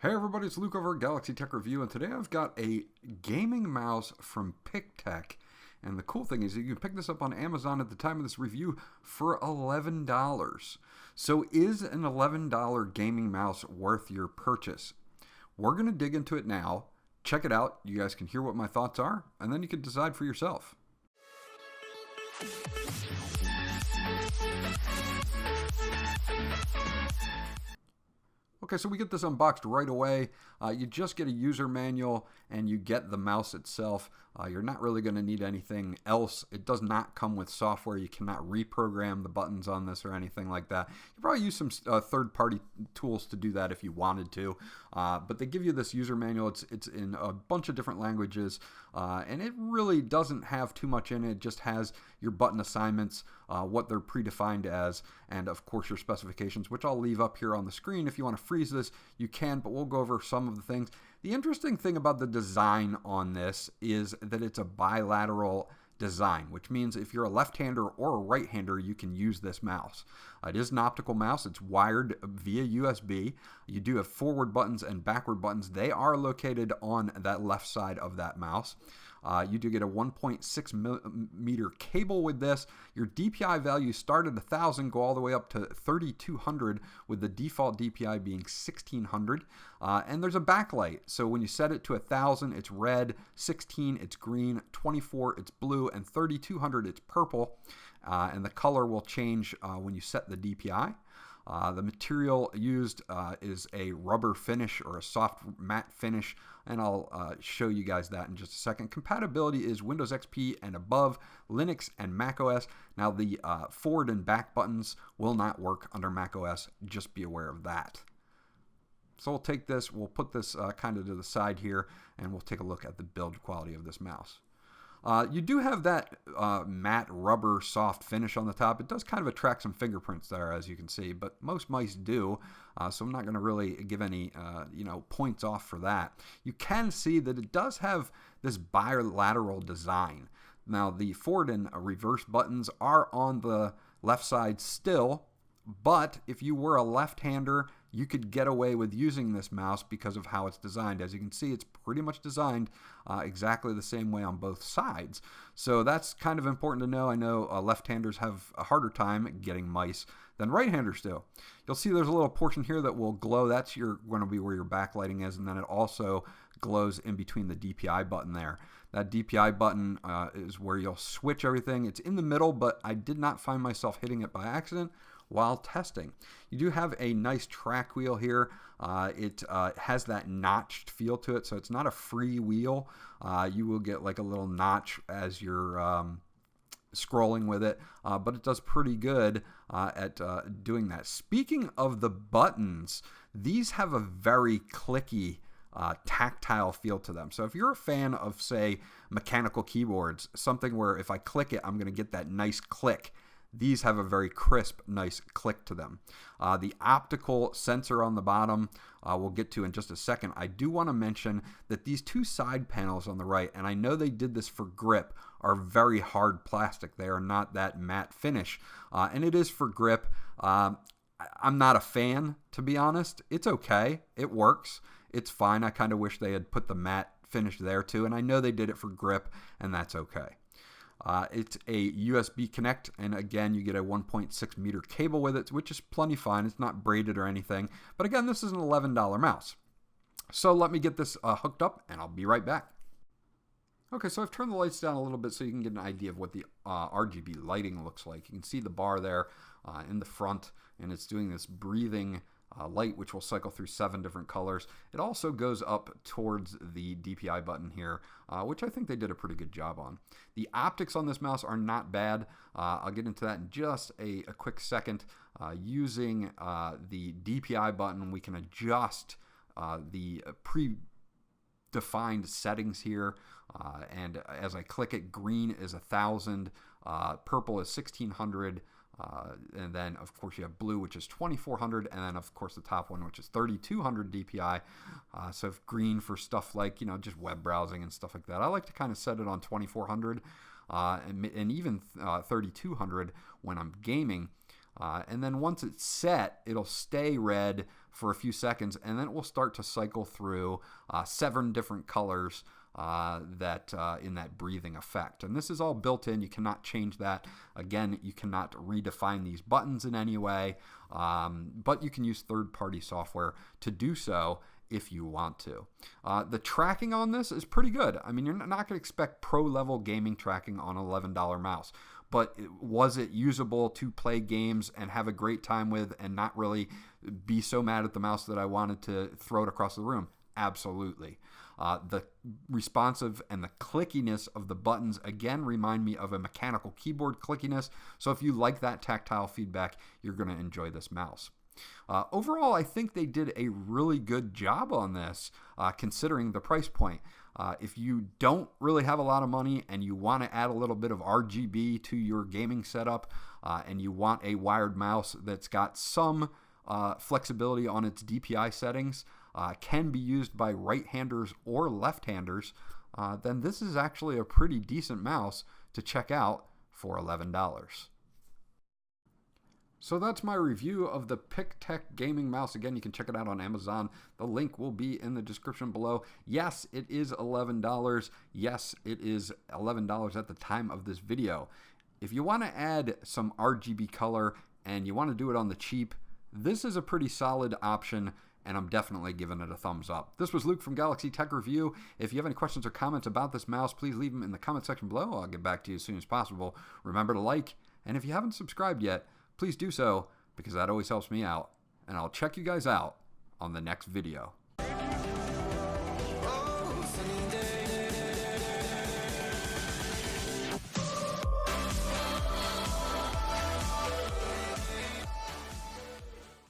Hey everybody, it's Luke over at Galaxy Tech Review, and today I've got a gaming mouse from PicTech. And the cool thing is you can pick this up on Amazon at the time of this review for $11. So is an $11 gaming mouse worth your purchase? We're going to dig into it now. Check it out. You guys can hear what my thoughts are, and then you can decide for yourself. Okay, so we get this unboxed right away. You just get a user manual and you get the mouse itself. You're not really going to need anything else. It does not come with software. You cannot reprogram the buttons on this or anything like that. You probably use some third-party tools to do that if you wanted to. But they give you this user manual. It's in a bunch of different languages, and it really doesn't have too much in it. It just has your button assignments, what they're predefined as, and of course your specifications, which I'll leave up here on the screen. If you want to freeze this, you can, but we'll go over some of the things. The interesting thing about the design on this is that it's a bilateral design, which means if you're a left-hander or a right-hander, you can use this mouse. It is an optical mouse. It's wired via USB. You do have forward buttons and backward buttons. They are located on that left side of that mouse. You do get a 1.6 millimeter cable with this. Your DPI values start at 1,000, go all the way up to 3,200, with the default DPI being 1,600. And there's a backlight. So when you set it to 1,000, it's red, 16, it's green, 24, it's blue, and 3,200, it's purple. And the color will change when you set the DPI. The material used is a rubber finish or a soft matte finish, and I'll show you guys that in just a second. Compatibility is Windows XP and above, Linux and macOS. Now the forward and back buttons will not work under macOS, just be aware of that. So we'll take this, we'll put this kind of to the side here, and we'll take a look at the build quality of this mouse. You do have that matte rubber soft finish on the top. It does kind of attract some fingerprints there, as you can see, but most mice do, so I'm not going to really give any points off for that. You can see that it does have this bilateral design. Now the forward and reverse buttons are on the left side still, but if you were a left-hander, you could get away with using this mouse because of how it's designed. As you can see, it's pretty much designed exactly the same way on both sides. So that's kind of important to know. I know left-handers have a harder time getting mice than right-handers do. You'll see there's a little portion here that will glow. That's going to be where your backlighting is, and then it also glows in between the DPI button there. That DPI button is where you'll switch everything. It's in the middle, but I did not find myself hitting it by accident while testing. You do have a nice track wheel here. It has that notched feel to it, so it's not a free wheel. You will get like a little notch as you're scrolling with it, but it does pretty good at doing that. Speaking of the buttons, these have a very clicky tactile feel to them. So if you're a fan of, say, mechanical keyboards, something where if I click it, I'm going to get that nice click, these have a very crisp, nice click to them. The optical sensor on the bottom, we'll get to in just a second. I do want to mention that these two side panels on the right, and I know they did this for grip, are very hard plastic. They are not that matte finish, and it is for grip. I'm not a fan, to be honest. It's okay. It works. It's fine. I kind of wish they had put the matte finish there too, and I know they did it for grip, and that's okay. It's a USB connect, and again, you get a 1.6 meter cable with it, which is plenty fine. It's not braided or anything, but again, this is an $11 mouse. So let me get this hooked up, and I'll be right back. Okay, so I've turned the lights down a little bit so you can get an idea of what the RGB lighting looks like. You can see the bar there in the front, and it's doing this breathing light, which will cycle through 7 different colors. It also goes up towards the DPI button here, which I think they did a pretty good job on. The optics on this mouse are not bad. I'll get into that in just a quick second. Using the DPI button, we can adjust the predefined settings here, and as I click it, green is 1,000, purple is 1,600, and then of course you have blue, which is 2,400, and then of course the top one, which is 3,200 DPI. So if green for stuff like just web browsing and stuff like that. I like to kind of set it on 2,400 and even 3,200 when I'm gaming. And then once it's set, it'll stay red for a few seconds, and then it will start to cycle through 7 different colors that in that breathing effect. And this is all built in. You cannot change that. Again, you cannot redefine these buttons in any way, but you can use third-party software to do so if you want to. The tracking on this is pretty good. I mean, you're not going to expect pro-level gaming tracking on an $11 mouse, but was it usable to play games and have a great time with and not really be so mad at the mouse that I wanted to throw it across the room? Absolutely. The responsive and the clickiness of the buttons, again, remind me of a mechanical keyboard clickiness. So if you like that tactile feedback, you're going to enjoy this mouse. Overall, I think they did a really good job on this, considering the price point. If you don't really have a lot of money and you want to add a little bit of RGB to your gaming setup, and you want a wired mouse that's got some flexibility on its DPI settings, can be used by right-handers or left-handers, then this is actually a pretty decent mouse to check out for $11. So that's my review of the PicTech gaming mouse. Again, you can check it out on Amazon. The link will be in the description below. Yes, it is $11. Yes, it is $11 at the time of this video. If you want to add some RGB color and you want to do it on the cheap, this is a pretty solid option, and I'm definitely giving it a thumbs up. This was Luke from Galaxy Tech Review. If you have any questions or comments about this mouse, please leave them in the comment section below. I'll get back to you as soon as possible. Remember to like, and if you haven't subscribed yet, please do so, because that always helps me out. And I'll check you guys out on the next video. Oh, sunny day.